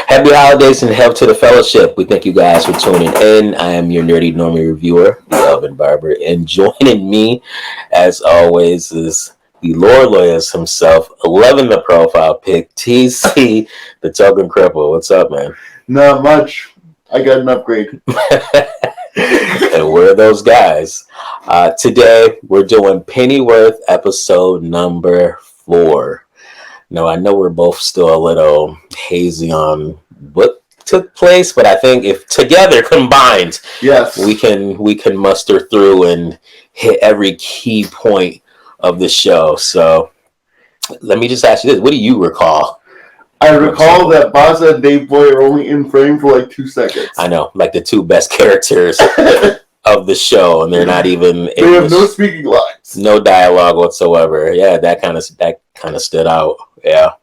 Happy holidays and health to the fellowship. We thank you guys for tuning in. I am your nerdy normie reviewer, the Oven Barber, and joining me, as always, is the Lord Lawyers himself, 11 the profile pick, TC, the token cripple. What's up, man? Not much. I got an upgrade. And we're those guys. Today, we're doing Pennyworth episode number 4. Now, I know we're both still a little hazy on what took place, but I think if together combined, yes, we can muster through and hit every key point of the show. So let me just ask you this: what do you recall? I recall that Baza and Dave Boy are only in frame for like 2 seconds. I know, like the two best characters of the show, and they're not even. They have no speaking lines, no dialogue whatsoever. Yeah, that kind of stood out. Yeah.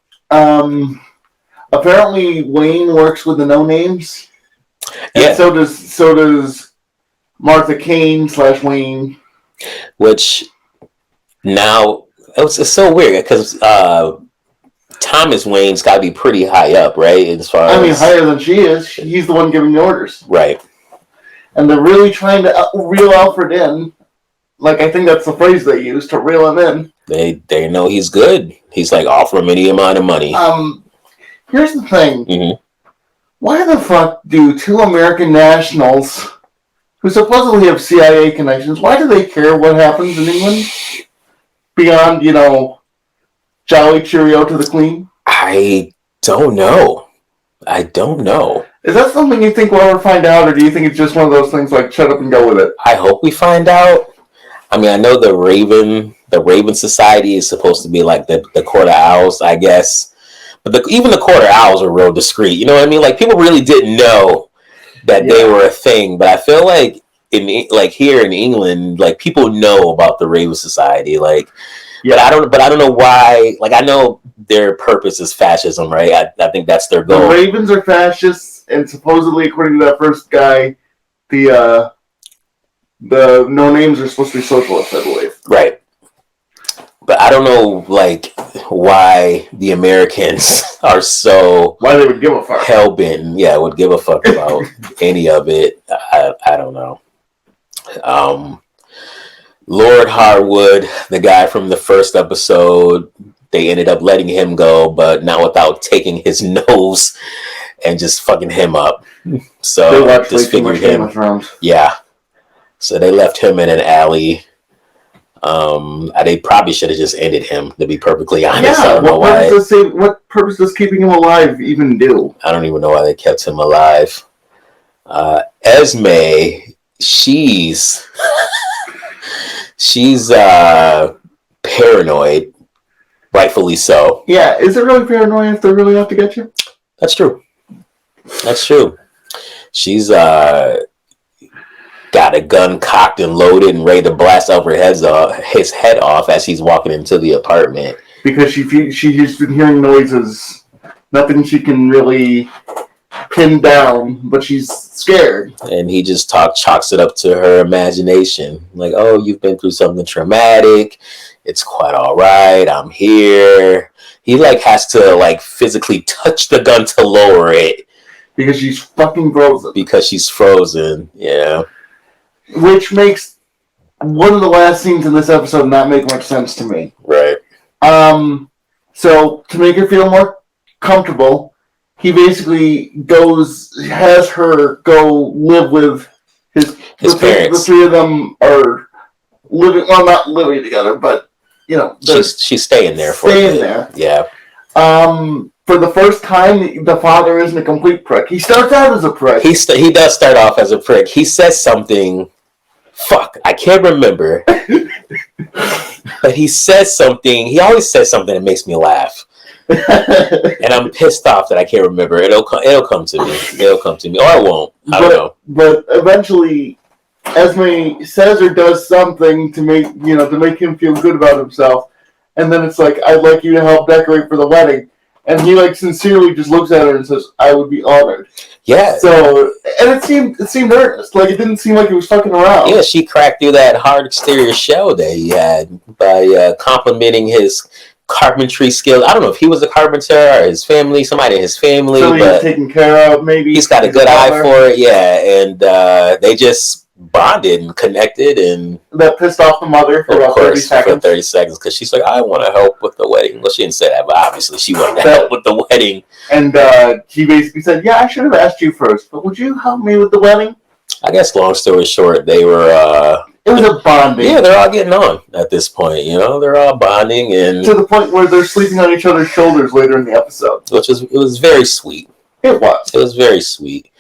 Apparently Wayne works with the No Names. Yeah. And so does Martha Kane / Wayne. Which now it's so weird because Thomas Wayne's got to be pretty high up, right? As far as higher than she is. He's the one giving the orders, right? And they're really trying to reel Alfred in. Like, I think that's the phrase they use, to reel him in. They know he's good. He's like, offer him any amount of money. Here's the thing. Mm-hmm. Why the fuck do 2 American nationals who supposedly have CIA connections, why do they care what happens in England? Beyond, Jolly Cheerio to the Queen? I don't know. Is that something you think we'll ever find out, or do you think it's just one of those things like, shut up and go with it? I hope we find out. I mean, I know the Raven Society is supposed to be like the Court of Owls, I guess. But even the Court of Owls are real discreet. You know what I mean? Like, people really didn't know that they were a thing. But I feel like here in England, like, people know about the Raven Society. Like, but I don't know why. Like, I know their purpose is fascism, right? I think that's their goal. The Ravens are fascists, and supposedly, according to that first guy, the No Names are supposed to be socialists, I believe. Right. But I don't know, like, why the Americans are so... Why they would give a fuck. Hell-bent, would give a fuck about any of it. I don't know. Lord Harwood, the guy from the first episode, they ended up letting him go, but not without taking his nose and just fucking him up. So they disfigured him. Yeah. So they left him in an alley. They probably should have just ended him, to be perfectly honest. Yeah, I don't know why. What purpose does keeping him alive even do? I don't even know why they kept him alive. Esme, she's paranoid, rightfully so. Yeah, is it really paranoid if they're really out to get you? That's true. She's got a gun cocked and loaded and ready to blast his head off as he's walking into the apartment. Because she's been hearing noises. Nothing she can really pin down, but she's scared. And he just chalks it up to her imagination. Like, oh, you've been through something traumatic. It's quite all right. I'm here. He has to physically touch the gun to lower it. Because she's fucking frozen. Because she's frozen, yeah. Which makes one of the last scenes in this episode not make much sense to me. Right. So to make her feel more comfortable, he basically has her go live with his parents. The 3 of them are living, well, not living together, but she's staying there for staying there. Yeah. For the first time, the father isn't a complete prick. He starts out as a prick. He does start off as a prick. He says something. Fuck, I can't remember. But he says something. He always says something that makes me laugh. And I'm pissed off that I can't remember. It'll come to me. Or I won't. I don't know. But eventually, Esme says or does something to make him feel good about himself. And then it's like, I'd like you to help decorate for the wedding. And he sincerely just looks at her and says, I would be honored. Yeah. So, and it seemed earnest. Like, it didn't seem like he was fucking around. Yeah, she cracked through that hard exterior shell that he had by complimenting his carpentry skills. I don't know if he was a carpenter or his family, somebody in his family. So he's taken care of, maybe. He's got a good eye for it, yeah. And they just bonded and connected, and that pissed off the mother for about 30 seconds. For 30 seconds, because she's like, I want to help with the wedding. Well, she didn't say that, but obviously she wanted to help with the wedding. And he basically said, yeah, I should have asked you first, but would you help me with the wedding? I guess, long story short, they were... it was a bonding. Yeah, they're all getting on at this point, you know? They're all bonding, and... to the point where they're sleeping on each other's shoulders later in the episode. It was very sweet. It was. It was very sweet.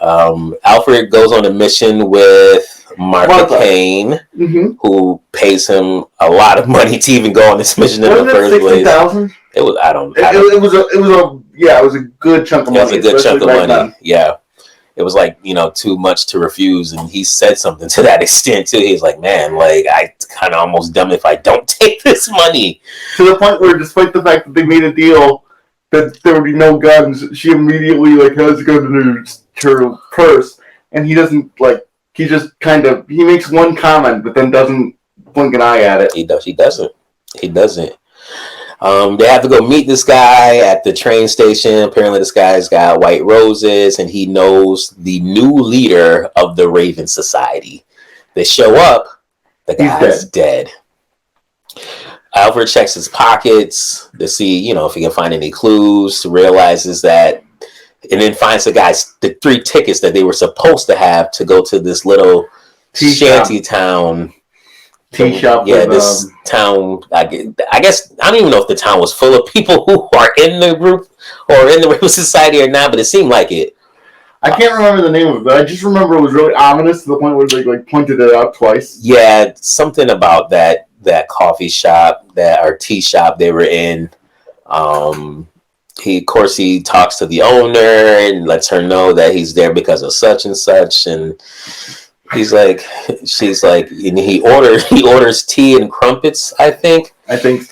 Alfred goes on a mission with Martha Kane, who pays him a lot of money to even go on this mission in the first place. $60,000? It was. It was a good chunk of money. It was a good chunk of money. Yeah. It was like, too much to refuse, and he said something to that extent too. He's like, man, like, I kind of almost dumb if I don't take this money. To the point where, despite the fact that they made a deal that there would be no guns, she immediately has a gun in her purse, and he doesn't he just he makes one comment, but then doesn't blink an eye at it. He doesn't. They have to go meet this guy at the train station. Apparently this guy's got white roses, and he knows the new leader of the Raven Society. They show up, the guy's dead. Alfred checks his pockets to see, if he can find any clues, realizes that, and then finds the 3 tickets that they were supposed to have to go to this little shanty town. Tea shop. Yeah, this town, I guess, I don't even know if the town was full of people who are in the group or in the Raven Society or not, but it seemed like it. I can't remember the name of it, but I just remember it was really ominous to the point where they pointed it out twice. Yeah, something about that coffee shop, or tea shop they were in. He talks to the owner and lets her know that he's there because of such and such, and she's like, and he orders tea and crumpets, I think. I think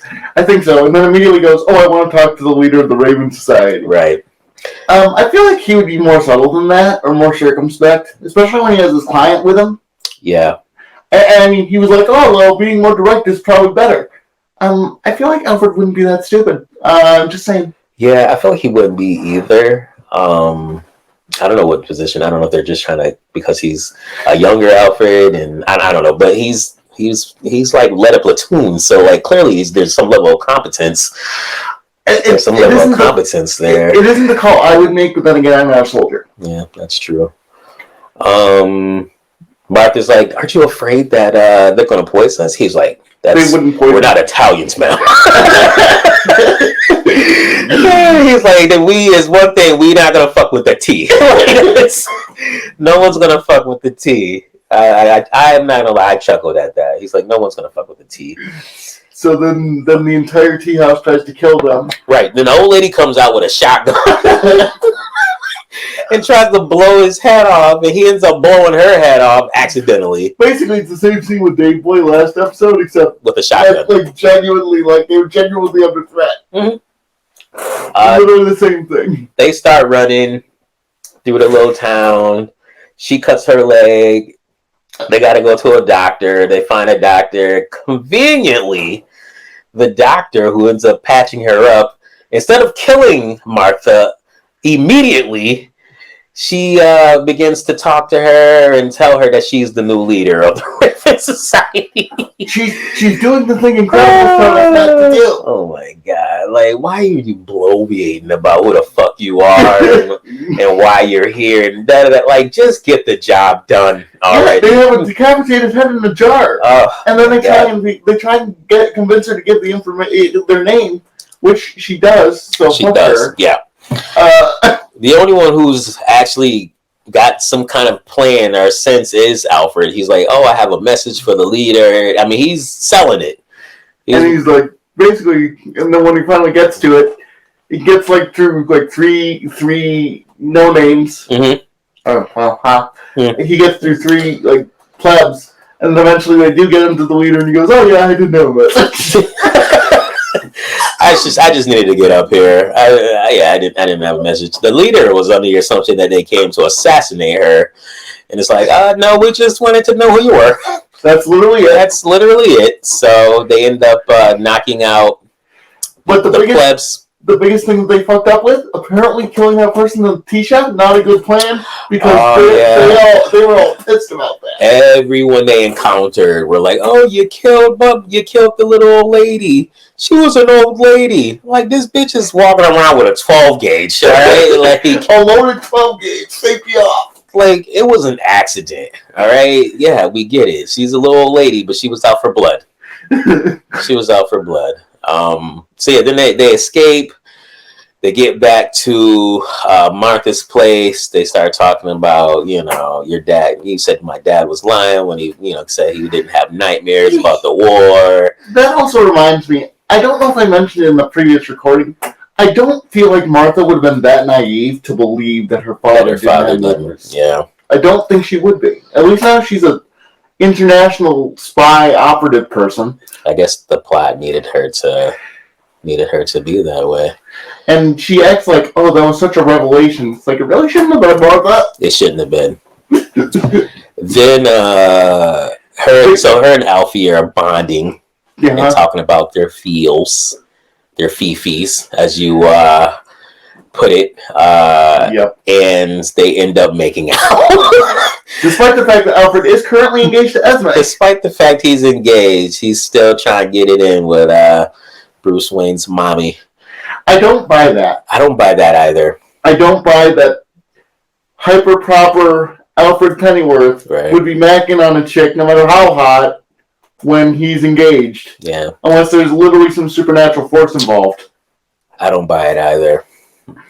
so. And then immediately goes, I want to talk to the leader of the Raven Society. Right. I feel like he would be more subtle than that, or more circumspect, especially when he has his client with him. Yeah. And he was like, being more direct is probably better. I feel like Alfred wouldn't be that stupid. I'm just saying. Yeah, I feel like he wouldn't be either. I don't know what position. I don't know if they're just trying to, because he's a younger Alfred, and I don't know, but he's like led a platoon, so clearly there's some level of competence. There's some level of competence there. It isn't the call I would make, but then again, I'm not a soldier. Yeah, that's true. Martha's like, aren't you afraid that they're going to poison us? He's like, we're not Italians, man. He's like, then we is one thing, we not gonna fuck with the tea. No one's gonna fuck with the tea. I am not gonna lie, I chuckled at that. He's like, no one's gonna fuck with the tea. So then the entire tea house tries to kill them. Right. Then the old lady comes out with a shotgun and tries to blow his head off, and he ends up blowing her head off accidentally. Basically, it's the same scene with Dave Boy last episode, except with a shotgun. They were genuinely under threat. Mm-hmm. Literally the same thing. They start running through the little town. She cuts her leg. They got to go to a doctor. They find a doctor. Conveniently, the doctor who ends up patching her up, instead of killing Martha immediately, she begins to talk to her and tell her that she's the new leader of the Raven Society. She's doing the thing Incredible told us not to do. Oh my god! Why are you bloviating about who the fuck you are and why you're here and da. Just get the job done already. Yeah, they have a decapitated head in a jar, and then they try and convince her to give the information, their name, which she does. So she does. Her. Yeah. The only one who's actually got some kind of plan or sense is Alfred. He's like, I have a message for the leader. I mean, he's selling it. He's like, basically, and then when he finally gets to it, he gets through three no names. Mm-hmm. He gets through 3 plebs, and then eventually they do get him to the leader, and he goes, I didn't know that. I just needed to get up here. I didn't have a message. The leader was under the assumption that they came to assassinate her, and it's like, no, we just wanted to know who you were. That's literally it. So they end up knocking out But the biggest thing that they fucked up with, apparently killing that person in the tea shop, not a good plan, because they were all pissed about that. Everyone they encountered were like, "Oh, you killed the little old lady. She was an old lady. Like, this bitch is walking around with a 12 gauge, right? Like a loaded 12 gauge, take me off. Like, it was an accident, all right? Yeah, we get it. She's a little old lady, but she was out for blood. She was out for blood. So yeah, then they escape. They get back to Martha's place. They start talking about, your dad. He said my dad was lying when he, said he didn't have nightmares about the war. That also reminds me, I don't know if I mentioned it in the previous recording, I don't feel like Martha would have been that naive to believe that her father didn't. Yeah. I don't think she would be. At least now she's an international spy operative person. I guess the plot needed her to be that way. And she acts like, oh, that was such a revelation. It's like, it really shouldn't have been, Martha. It shouldn't have been. Then her and Alfie are bonding and talking about their feels. Their fifis, as you put it. Yep. And they end up making out. Despite the fact that Alfred is currently engaged to Esme. Despite the fact he's engaged, he's still trying to get it in with Bruce Wayne's mommy. I don't buy that. I don't buy that either. I don't buy that hyper proper Alfred Pennyworth would be macking on a chick, no matter how hot, when he's engaged. Yeah. Unless there's literally some supernatural force involved. I don't buy it either.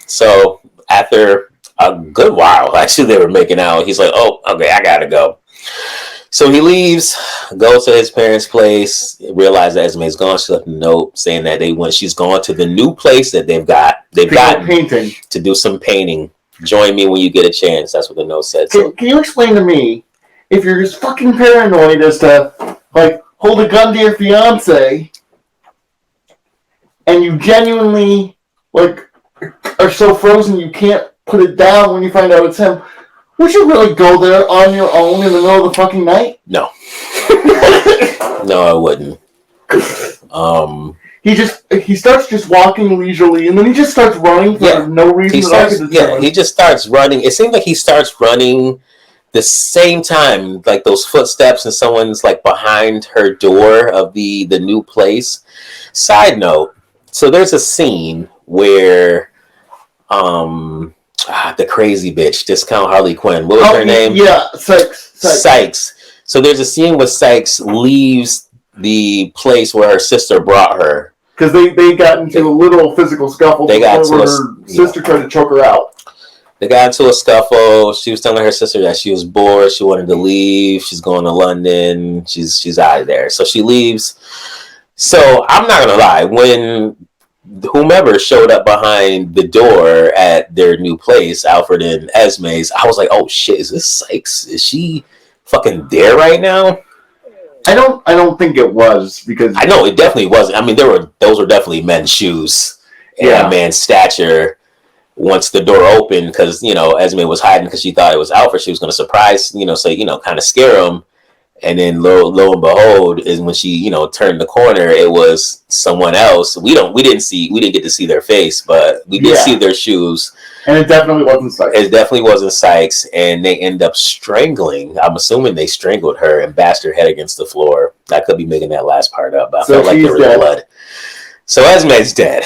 So, after a good while, actually, they were making out. He's like, oh, okay, I gotta go. So he leaves, goes to his parents' place, realizes that Esme's gone. She left a note saying that she's gone to the new place that they've gotten painting to do some painting. Join me when you get a chance. That's what the note said. Can you explain to me, if you're just fucking paranoid as to, like, hold a gun to your fiance, and you genuinely, like, are so frozen you can't put it down when you find out it's him, would you really go there on your own in the middle of the fucking night? No. No, I wouldn't. He starts just walking leisurely, and then he just starts running for no reason I could determine. He just starts running. It seems like he starts running the same time, like those footsteps, and someone's like behind her door of the new place. Side note, so there's a scene where the crazy bitch, Discount Harley Quinn. What was her name? Yeah, Sykes. So there's a scene where Sykes leaves the place where her sister brought her. Because they got into a little physical scuffle. Her sister tried to choke her out. They got into a scuffle. She was telling her sister that she was bored. She wanted to leave. She's going to London. She's out of there. So she leaves. So I'm not going to lie. When whomever showed up behind the door at their new place, Alfred and Esme's, I was like, oh shit, is this Sykes? Is she fucking there right now? I don't think it was, because I know it definitely wasn't. I mean, those were definitely men's shoes and a man's stature. Once the door opened, because Esme was hiding because she thought it was Alfred, she was going to surprise, say, kind of scare him. And then lo and behold, is when she, turned the corner, it was someone else. We didn't get to see their face, but we did see their shoes. And it definitely wasn't Sykes. And they end up strangling. I'm assuming they strangled her and bashed her head against the floor. I could be making that last part up, but I felt like there was blood. So Esme's dead.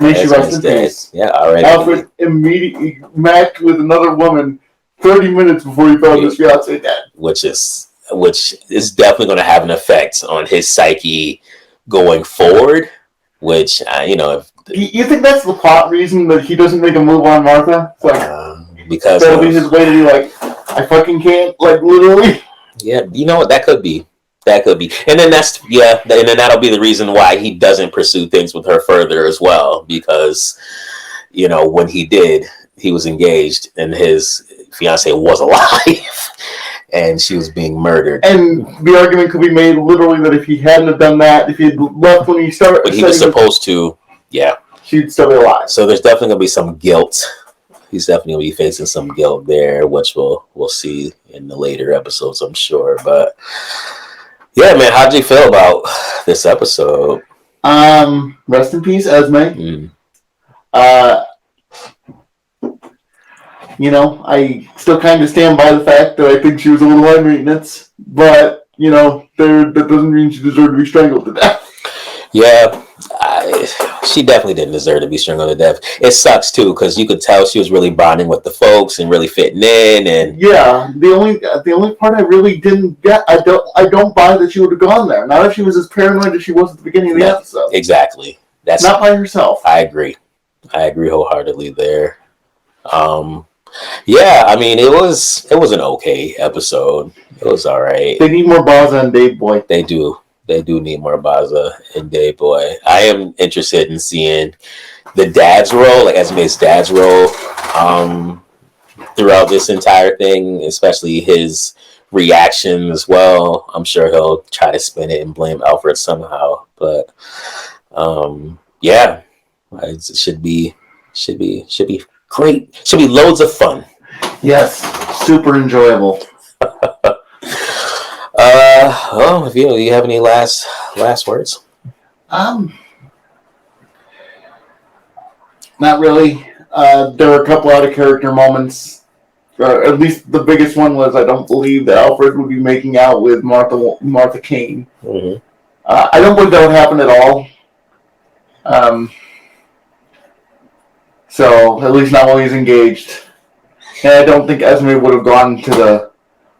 May she rest in peace. Yeah, all right. Alfred immediately macked with another woman 30 minutes before he found his fiancée dead. Which is definitely going to have an effect on his psyche going forward. Which, you think that's the plot reason that he doesn't make a move on Martha? It's like, because that'll be his way to be like, I fucking can't, like, literally. Yeah, you know what? That could be. And then that'll be the reason why he doesn't pursue things with her further as well. Because, when he did, he was engaged and his fiance was alive and she was being murdered. And the argument could be made literally that if he hadn't have done that, if he had left when he started, but he was supposed to, she'd still be alive. So there's definitely gonna be some guilt. He's definitely gonna be facing some guilt there, which we'll see in the later episodes, I'm sure. But yeah, man, how'd you feel about this episode? Rest in peace, Esme. I still kind of stand by the fact that I think she was a little high maintenance, but that doesn't mean she deserved to be strangled to death. Yeah, she definitely didn't deserve to be strangled to death. It sucks too because you could tell she was really bonding with the folks and really fitting in. And yeah, the only part I really didn't get, I don't buy that she would have gone there. Not if she was as paranoid as she was at the beginning of the episode. Exactly. That's not by herself. I agree wholeheartedly there. Yeah, I mean it was an okay episode. It was all right. They need more Baza and Dave Boy. They do need more Baza and Dave Boy. I am interested in seeing the dad's role, like Esme's dad's role, throughout this entire thing, especially his reaction as well. I'm sure he'll try to spin it and blame Alfred somehow, but yeah, it should be great. Should be loads of fun. Yes, super enjoyable. Well, do you have any last words? Not really. There were a couple out of character moments. At least the biggest one was I don't believe that Alfred would be making out with Martha Kane. Mm-hmm. I don't believe that would happen at all. So at least not while he's engaged. And I don't think Esme would have gone to the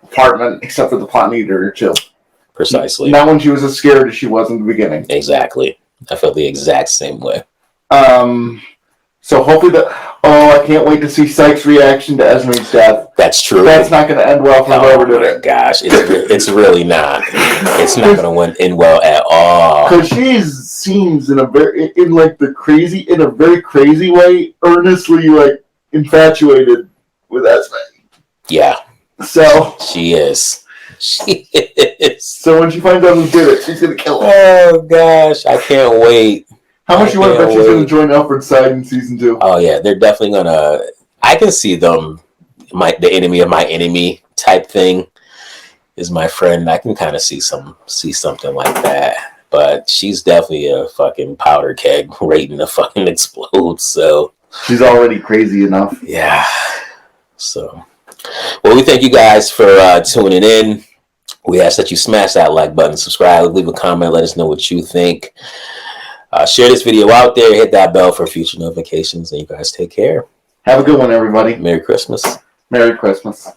apartment except for the plot needed her to. Precisely. Not when she was as scared as she was in the beginning. Exactly. I felt the exact same way. So hopefully I can't wait to see Sykes' reaction to Esme's death. That's true. That's not going to end well for whoever did it. Gosh, it's really not. It's not going to end well at all. Because she seems in a very crazy way, earnestly infatuated with Esme. Yeah. So she is. So when she finds out who did it, she's going to kill him. Oh gosh, I can't wait. How much you want to bet she's going to join Alfred's side in season 2? Oh yeah, they're definitely going to. I can see them, the enemy of my enemy type thing is my friend. I can kind of see something like that. But she's definitely a fucking powder keg waiting to fucking explode. So she's already crazy enough. Yeah. So, well, we thank you guys for tuning in. We ask that you smash that like button, subscribe, leave a comment, let us know what you think. Share this video out there, hit that bell for future notifications, and you guys take care. Have a good one, everybody. Merry Christmas. Merry Christmas.